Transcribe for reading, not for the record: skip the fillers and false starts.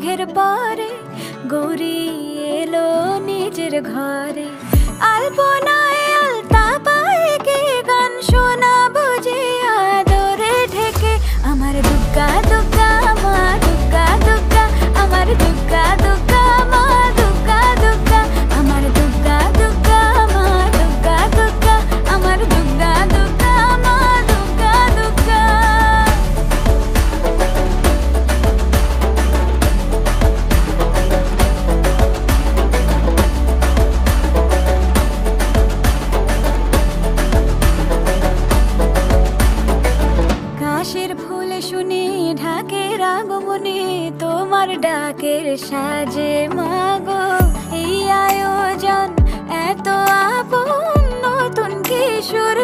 মেঘের পরে গৌরী এলো নিজের ঘরে। আলপনায় আলতা পায়ে কে গান শোনাবো যে আদরে ঢেকে। আমার দুগ্গা দুগ্গা মা দুগ্গা দুগ্গা, আমার দুগ্গা দুগ্গা মা দুগ্গা দুগ্গা, আমার দুগ্গা দুগ্গা মা দুগ্গা দুগ্গা, আমার দুগ্গা দুগ্গা মা দুগ্গা দুগ্গা। কাশের ফুল শুনি ঢাকের আগমনে, তোমার ডাকের সাজে মাগো এই আয়োজন এত আপন, নতুন কিশোর।